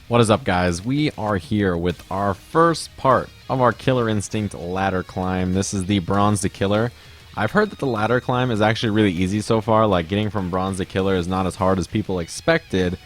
What is up, guys? We are here with our first part of our Killer Instinct ladder climb. This is the Bronze to Killer. I've heard that the ladder climb is actually really easy so far. Like, getting from Bronze to Killer is not as hard as people expected,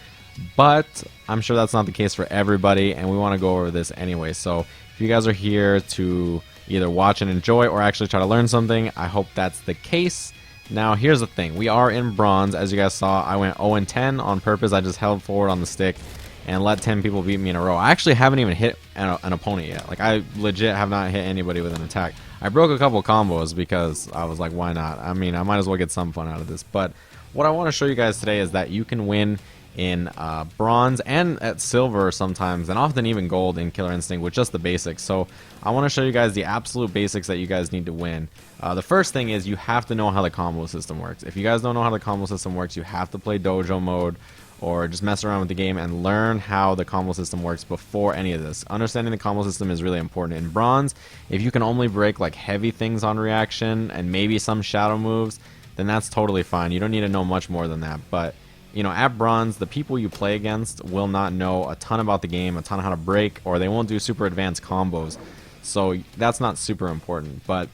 but I'm sure that's not the case for everybody, and we want to go over this anyway. So if you guys are here to either watch and enjoy or actually try to learn something, I hope that's the case. Now, here's the thing. We are in Bronze. As you guys saw, I went 0-10 on purpose. I just held forward on the stick and let 10 people beat me in a row. I actually haven't even hit an opponent yet. Like, I legit have not hit anybody with an attack. I broke a couple combos because I was like, why not? I mean, I might as well get some fun out of this. But what I want to show you guys today is that you can win in Bronze and at Silver sometimes, and often even Gold in Killer Instinct with just the basics. So I want to show you guys the absolute basics that you guys need to win. The first thing is you have to know how the combo system works. If you guys don't know how the combo system works, you have to play dojo mode or just mess around with the game and learn how the combo system works before any of this. Understanding the combo system is really important. In Bronze, if you can only break like heavy things on reaction and maybe some shadow moves, then that's totally fine. You don't need to know much more than that. But you know, at Bronze, the people you play against will not know a ton about the game, a ton of how to break, or they won't do super advanced combos. So that's not super important. But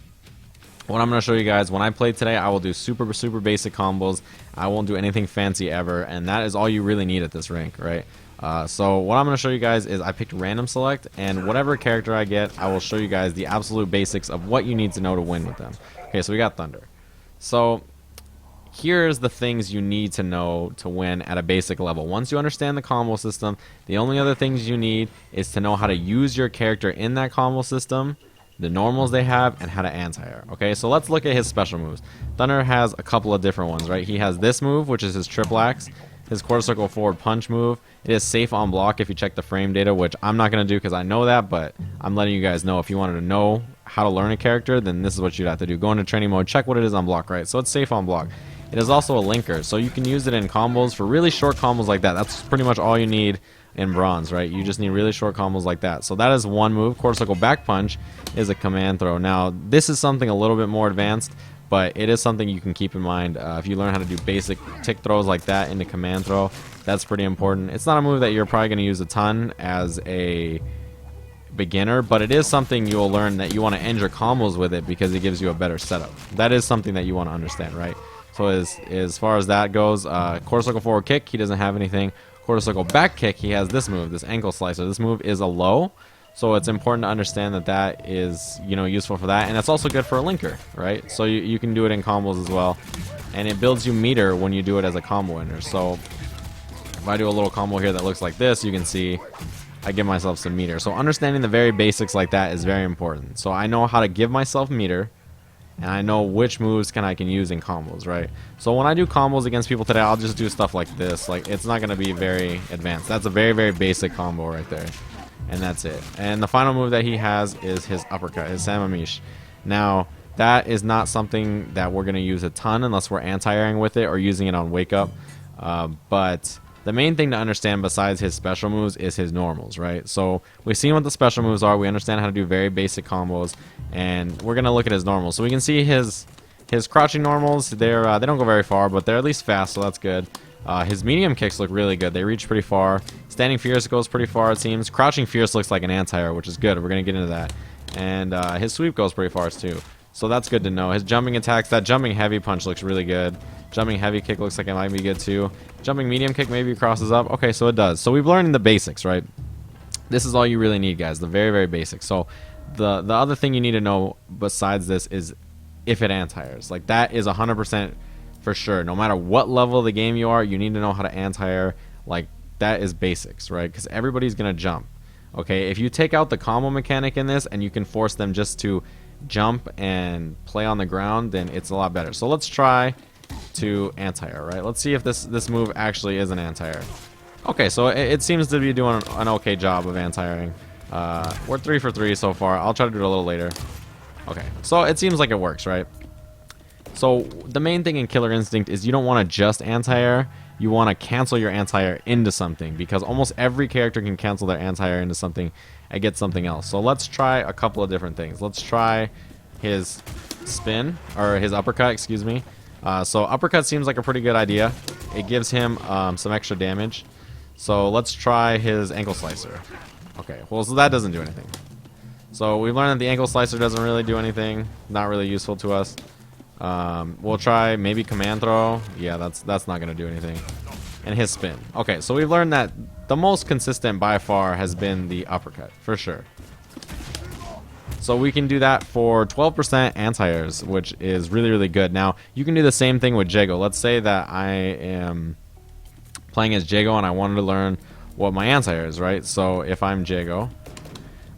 what I'm going to show you guys, when I play today, I will do super basic combos. I won't do anything fancy ever, and that is all you really need at this rank, right? So what I'm going to show you guys is I picked random select, and whatever character I get, I will show you guys the absolute basics of what you need to know to win with them. Okay, so we got Thunder. So here's the things you need to know to win at a basic level. Once you understand the combo system, the only other things you need is to know how to use your character in that combo system, the normals they have, and how to anti-air. Okay, so let's look at his special moves. Thunder has a couple of different ones, right? He has this move, which is his triple axe, his quarter circle forward punch move. It is safe on block if you check the frame data, which I'm not going to do because I know that, but I'm letting you guys know if you wanted to know how to learn a character, then this is what you'd have to do. Go into training mode, check what it is on block, right? So it's safe on block. It is also a linker, so you can use it in combos for really short combos like that. That's pretty much all you need in Bronze, right? You just need really short combos like that. So that is one move. Quarter circle back punch is a command throw. Now, this is something a little bit more advanced, but it is something you can keep in mind. If you learn how to do basic tick throws like that into command throw, that's pretty important. It's not a move that you're probably going to use a ton as a beginner, but it is something you'll learn that you want to end your combos with it because it gives you a better setup. That is something that you want to understand, right? So as far as that goes, quarter circle forward kick, he doesn't have anything. Quarter circle back kick, he has this move, this ankle slicer. This move is a low, so it's important to understand that that is, you know, useful for that, and it's also good for a linker, right? So you can do it in combos as well, and it builds you meter when you do it as a combo winner. So if I do a little combo here that looks like this, you can see I give myself some meter. So understanding the very basics like that is very important. So I know how to give myself meter, and I know which moves I can use in combos, right? So when I do combos against people today, I'll just do stuff like this. Like, it's not going to be very advanced. That's a very basic combo right there. And that's it. And the final move that he has is his uppercut, his Samamish. Now, that is not something that we're going to use a ton unless we're anti-airing with it or using it on wake up. But the main thing to understand besides his special moves is his normals, right? So we've seen what the special moves are. We understand how to do very basic combos, and we're gonna look at his normals. So we can see his crouching normals. They don't go very far, but they're at least fast, so that's good. His medium kicks look really good. They reach pretty far. Standing fierce goes pretty far, it seems. Crouching fierce looks like an anti-air, which is good. We're gonna get into that. And his sweep goes pretty far too. So that's good to know. His jumping attacks, that jumping heavy punch looks really good. Jumping heavy kick looks like it might be good too. Jumping medium kick maybe crosses up. Okay, so it does. So we've learned the basics, right? This is all you really need, guys. The very basics. So the other thing you need to know besides this is if it anti-airs. Like, that is 100% for sure. No matter what level of the game you are, you need to know how to anti-air. Like, that is basics, right? Because everybody's going to jump. Okay, if you take out the combo mechanic in this and you can force them just to jump and play on the ground, then it's a lot better. So let's try to anti-air, right? Let's see if this move actually is an anti-air. Okay, so it seems to be doing an okay job of anti-airing. We're 3 for 3 so far. I'll try to do it a little later. Okay, so it seems like it works, right? So the main thing in Killer Instinct is you don't want to just anti-air. You want to cancel your anti-air into something, because almost every character can cancel their anti-air into something and get something else. So let's try a couple of different things. Let's try his spin, or his uppercut, excuse me. So uppercut seems like a pretty good idea. It gives him some extra damage. So let's try his ankle slicer. Okay, well, so that doesn't do anything. So we learned that the ankle slicer doesn't really do anything. Not really useful to us. We'll try maybe command throw. Yeah, that's not gonna do anything. And his spin. Okay, so we've learned that the most consistent by far has been the uppercut, for sure. So we can do that for 12% anti-airs, which is really, really good. Now, you can do the same thing with Jago. Let's say that I am playing as Jago and I wanted to learn what my anti-air is, right? So if I'm Jago,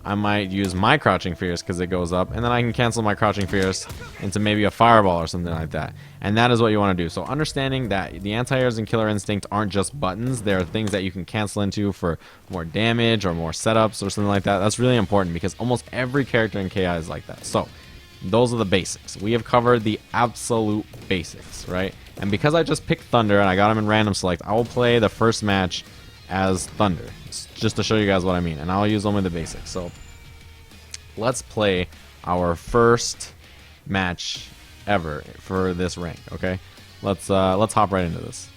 I might use my crouching fierce because it goes up, and then I can cancel my crouching fierce into maybe a fireball or something like that. And that is what you want to do. So understanding that the anti-airs in Killer Instinct aren't just buttons, they're things that you can cancel into for more damage or more setups or something like that. That's really important because almost every character in KI is like that. So those are the basics. We have covered the absolute basics, right? And because I just picked Thunder and I got him in random select, I will play the first match as Thunder, just to show you guys what I mean, and I'll use only the basics. So let's play our first match ever for this rank. Okay, let's hop right into this.